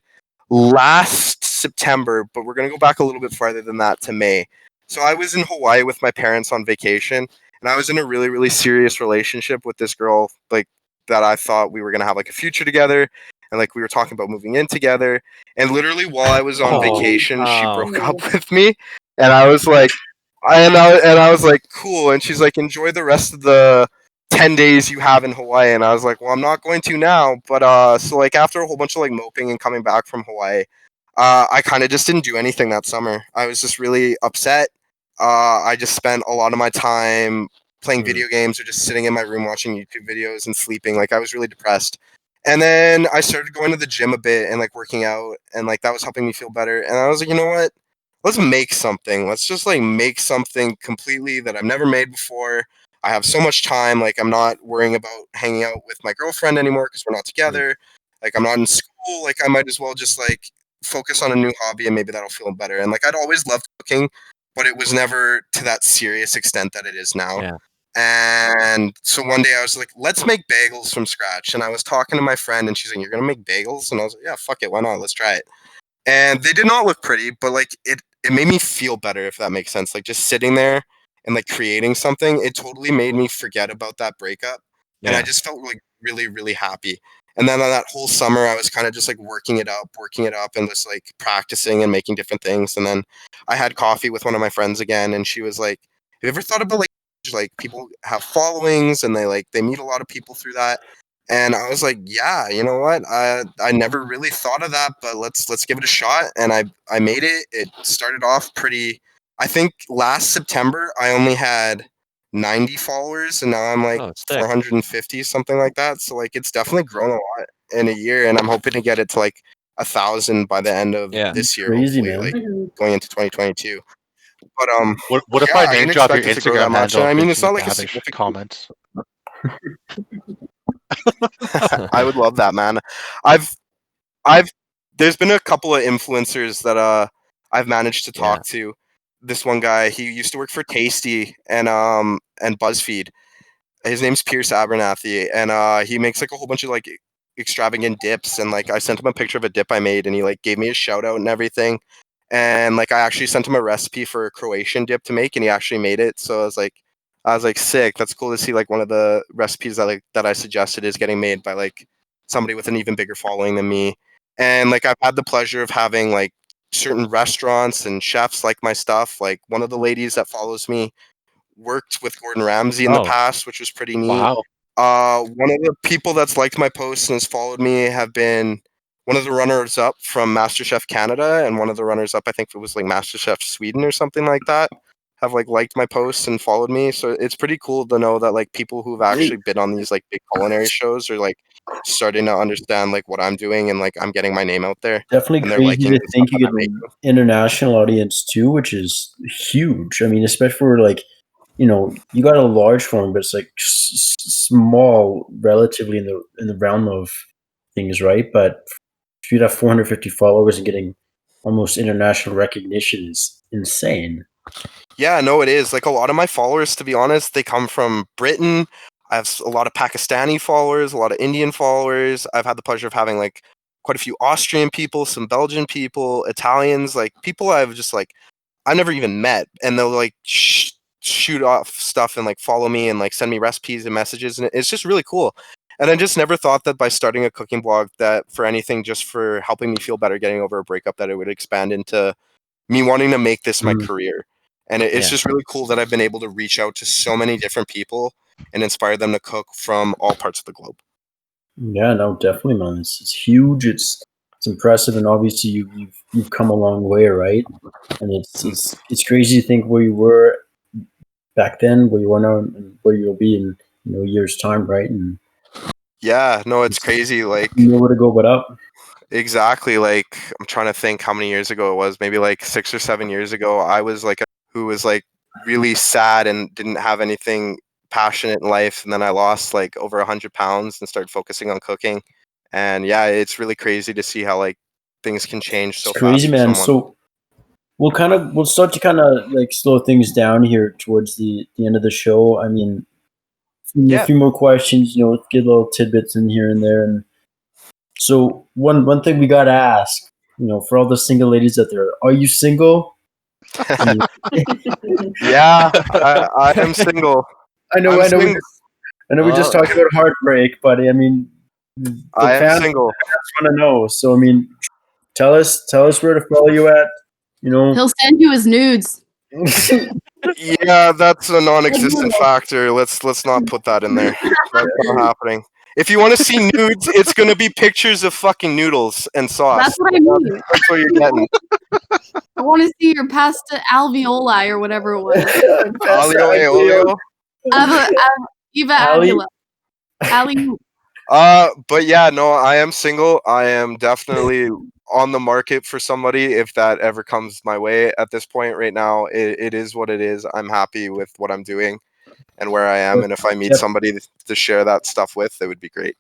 last September, but we're gonna go back a little bit farther than that to May. So I was in Hawaii with my parents on vacation, and I was in a really, really serious relationship with this girl, like that I thought we were gonna have like a future together, and like we were talking about moving in together. And literally while I was on Oh, vacation, she wow. broke up with me, and I was like, I was like, cool. And she's like, enjoy the rest of the 10 days you have in Hawaii. And I was like, well, I'm not going to now. But so like after a whole bunch of like moping and coming back from Hawaii, I kind of just didn't do anything that summer. I was just really upset. I just spent a lot of my time playing video games or just sitting in my room watching YouTube videos and sleeping. Like I was really depressed. And then I started going to the gym a bit and like working out, and like that was helping me feel better. And I was like, you know what? Let's make something. Let's just like make something completely that I've never made before. I have so much time. Like I'm not worrying about hanging out with my girlfriend anymore because we're not together. Like I'm not in school. Like I might as well just like focus on a new hobby, and maybe that'll feel better. And like I'd always loved cooking, but it was never to that serious extent that it is now. Yeah. And so one day I was like, let's make bagels from scratch. And I was talking to my friend, and she's like, you're going to make bagels? And I was like, yeah, fuck it. Why not? Let's try it. And they did not look pretty, but like it made me feel better, if that makes sense. Like just sitting there and like creating something, it totally made me forget about that breakup. And I just felt like really, really happy. And then on that whole summer, I was kind of just like working it up and just like practicing and making different things. And then I had coffee with one of my friends again, and she was like, have you ever thought about like people have followings and they meet a lot of people through that? And I was like, yeah, you know what? I never really thought of that, but let's give it a shot. And I made it. It started off pretty. I think last September I only had 90 followers, and now I'm like Oh, sick. 450, something like that. So like it's definitely grown a lot in a year, and I'm hoping to get it to like 1,000 by the end of this year, Crazy, hopefully, man. like Mhm. going into 2022. But What if yeah, I I name didn't drop your expect it to grow that Instagram much. handle? And I mean, and it's you not get like a lavish significant. comments. I would love that, man. I've there's been a couple of influencers that I've managed to talk to. This one guy, he used to work for Tasty and BuzzFeed. His name's Pierce Abernathy, and he makes like a whole bunch of like extravagant dips. And like I sent him a picture of a dip I made, and he like gave me a shout out and everything. And like I actually sent him a recipe for a Croatian dip to make, and he actually made it. So I was like, sick. That's cool to see like one of the recipes that I suggested is getting made by like somebody with an even bigger following than me. And like I've had the pleasure of having like certain restaurants and chefs like my stuff. Like one of the ladies that follows me worked with Gordan Ramsay in the Oh. past, which was pretty neat. Wow. One of the people that's liked my posts and has followed me have been one of the runners up from MasterChef Canada, and one of the runners up, I think it was like MasterChef Sweden or something like that, have like liked my posts and followed me. So it's pretty cool to know that like people who've actually been on these like big culinary shows are like starting to understand like what I'm doing, and like I'm getting my name out there. Definitely And they're crazy liking to the think stuff you that get I make. an international audience too, which is huge. I mean, especially for like, you know, you got a large following, but it's like small relatively in the realm of things, right? But if you'd have 450 followers and getting almost international recognition is insane. Yeah, no, it is. Like a lot of my followers, to be honest, they come from Britain. I have a lot of Pakistani followers, a lot of Indian followers. I've had the pleasure of having like quite a few Austrian people, some Belgian people, Italians, like people I've just like I never even met, and they'll like shoot off stuff and like follow me and like send me recipes and messages, and it's just really cool. And I just never thought that by starting a cooking blog that for anything, just for helping me feel better getting over a breakup, that it would expand into me wanting to make this my career. And it's just really cool that I've been able to reach out to so many different people and inspire them to cook from all parts of the globe. Yeah, no, definitely, man. It's huge. It's impressive, and obviously you've come a long way, right? And it's crazy to think where you were back then, where you are now, and where you'll be in a year's time, right? And Yeah, no, it's crazy. Like, you know where to go but up. exactly. Like, I'm trying to think how many years ago it was. Maybe like 6 or 7 years ago. I was like who was like really sad and didn't have anything passionate in life, and then I lost like over 100 pounds and started focusing on cooking. And yeah, it's really crazy to see how like things can change so It's crazy, fast for man. someone. So we'll start to kind of like slow things down here towards the end of the show. I mean, a few more questions, get little tidbits in here and there. And so one thing we gotta ask, for all the single ladies out there, are you single? I mean, Yeah, I am single. I know, I'm I know, single. we just talked about heartbreak, but I mean, the I am fans single. want to know. So I mean, tell us where to follow you at. He'll send you his nudes. Yeah, that's a non-existent factor. Let's not put that in there. That's not happening. If you want to see nudes, it's going to be pictures of fucking noodles and sauce. That's what I mean. That's what you're getting. I want to see your pasta alveoli or whatever it was. Olio, olio. Eva Avila. Ali. But yeah, no, I am single. I am definitely on the market for somebody if that ever comes my way. At this point right now, it is what it is. I'm happy with what I'm doing and where I am, and if I meet somebody to share that stuff with, it would be great.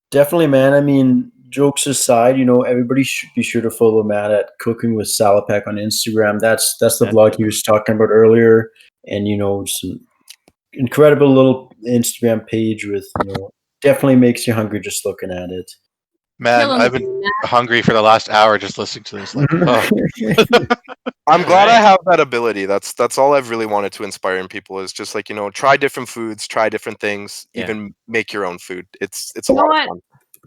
Definitely, man. I mean, jokes aside, everybody should be sure to follow Matt at Cooking with Salopek on Instagram. That's the vlog he was talking about earlier, and some incredible little Instagram page with definitely makes you hungry just looking at it. Man, I've been hungry for the last hour just listening to this. Like, I'm glad I have that ability. That's all I've really wanted to inspire in people is just like, try different foods, try different things, even make your own food. It's a lot of fun.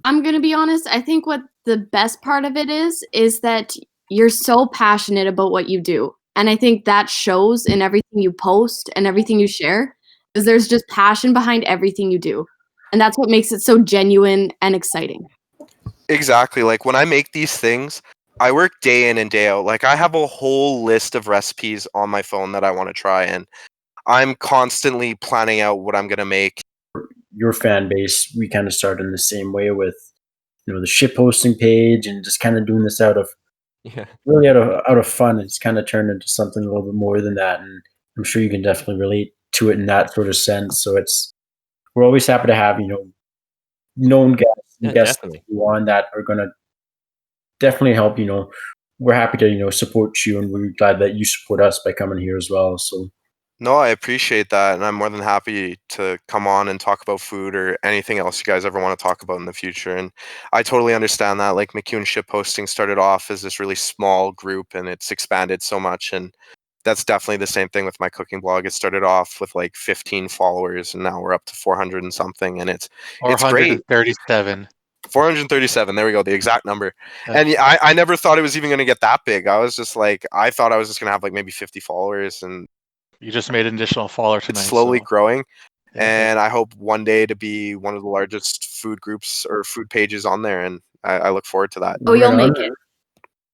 I'm going to be honest. I think what the best part of it is that you're so passionate about what you do. And I think that shows in everything you post and everything you share, because there's just passion behind everything you do. And that's what makes it so genuine and exciting. Exactly. Like when I make these things, I work day in and day out. Like I have a whole list of recipes on my phone that I want to try, and I'm constantly planning out what I'm going to make. Your fan base, we kind of started in the same way with, the ship posting page and just kind of doing this out of fun. It's kind of turned into something a little bit more than that. And I'm sure you can definitely relate to it in that sort of sense. So we're always happy to have, known guests on that are going to definitely help. We're happy to support you, and we're glad that you support us by coming here as well. So no, I appreciate that, and I'm more than happy to come on and talk about food or anything else you guys ever want to talk about in the future. And I totally understand that. Like McEwen Ship Hosting started off as this really small group, and it's expanded so much. And that's definitely the same thing with my cooking blog. It started off with like 15 followers, and now we're up to 400 and something, and it's great. 437. 437. There we go. The exact number. And I never thought it was even going to get that big. I was just like, I thought I was just going to have like maybe 50 followers, and you just made an additional follower tonight. It's slowly growing, and I hope one day to be one of the largest food groups or food pages on there, and I look forward to that. Oh, you'll make it.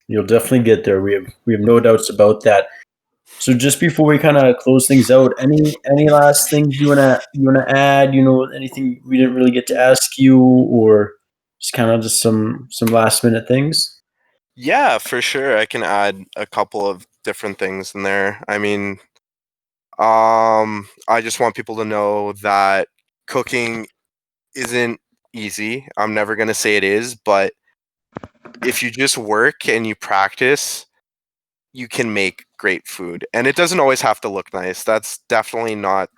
You'll definitely get there. We have no doubts about that. So just before we kind of close things out, any last things you wanna add? Anything we didn't really get to ask you, or just kind of some last minute things? Yeah, for sure. I can add a couple of different things in there. I mean, I just want people to know that cooking isn't easy. I'm never gonna say it is, but if you just work and you practice, you can make great food. And it doesn't always have to look nice. That's definitely not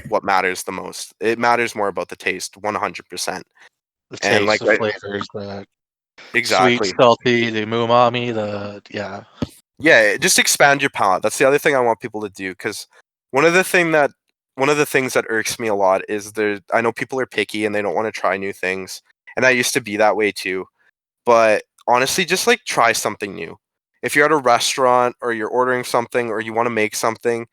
what matters the most. It matters more about the taste, 100%. The taste, and like the flavors, the exactly sweet, salty, the umami, yeah, just expand your palate. That's the other thing I want people to do, because one of the things that irks me a lot is I know people are picky and they don't want to try new things, and I used to be that way too. But honestly, just like try something new. If you're at a restaurant or you're ordering something or you want to make something,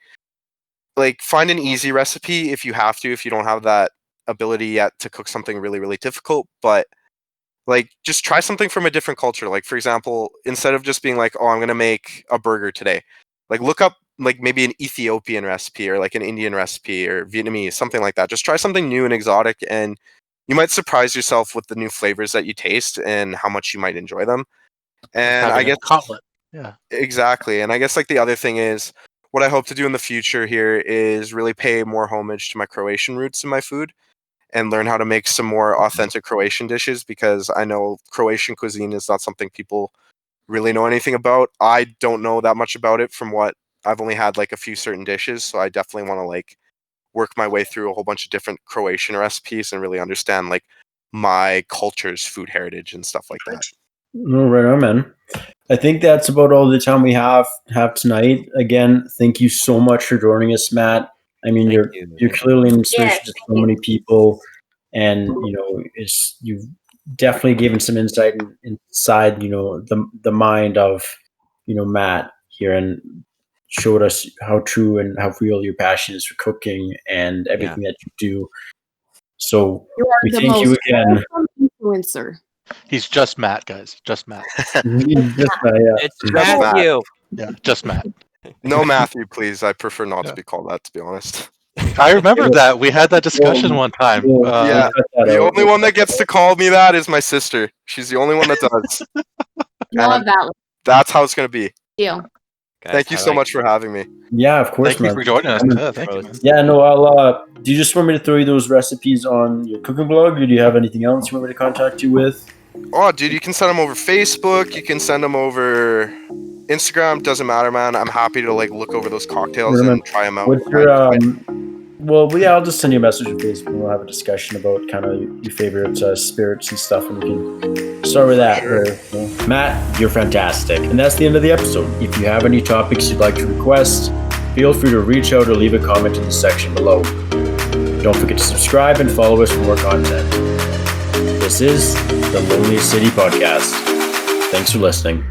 like find an easy recipe if you have to, if you don't have that ability yet to cook something really, really difficult. But like just try something from a different culture. Like for example, instead of just being like, oh, I'm gonna make a burger today, like look up like maybe an Ethiopian recipe or like an Indian recipe or Vietnamese, something like that. Just try something new and exotic, and you might surprise yourself with the new flavors that you taste and how much you might enjoy them. And I Having a guess cutlet. Yeah. exactly. And I guess like the other thing is what I hope to do in the future here is really pay more homage to my Croatian roots in my food and learn how to make some more authentic Croatian dishes, because I know Croatian cuisine is not something people really know anything about. I don't know that much about it from what I've only had like a few certain dishes, so I definitely want to like work my way through a whole bunch of different Croatian recipes and really understand like my culture's food heritage and stuff like that. No, right on, man. I think that's about all the time we have tonight. Again, thank you so much for joining us, Matt. I mean, Thank you're clearly an inspiration to Yes, so many people, and you've definitely given some insight inside the mind of Matt here, and showed us how true and how real your passion is for cooking and everything that you do. So You are we the thank you most again. awesome influencer. He's just Matt, guys. Just Matt. Yeah. It's Just Matt. Matthew. Yeah, just Matt. No Matthew, please. I prefer not Yeah. to be called that, to be honest. I remember that. We had that discussion one time. Yeah. Cut that The out. only one that gets to call me that is my sister. She's the only one that does. Not valid. That's how it's going to be. Deal. Guys, Thank you I so like much for having me. Yeah, of course, Thank you man. for joining us. Yeah, thank you, man. Yeah, no, I'll. Do you just want me to throw you those recipes on your cooking blog, or do you have anything else you want me to contact you with? Oh, dude, you can send them over Facebook. You can send them over Instagram. Doesn't matter, man. I'm happy to like look over those cocktails and try them out. What's your I'll just send you a message on Facebook and we'll have a discussion about kind of your favorite spirits and stuff, and we can start with that. Sure. Matt, you're fantastic. And that's the end of the episode. If you have any topics you'd like to request, feel free to reach out or leave a comment in the section below. Don't forget to subscribe and follow us for more content. This is the Loneliest City Podcast. Thanks for listening.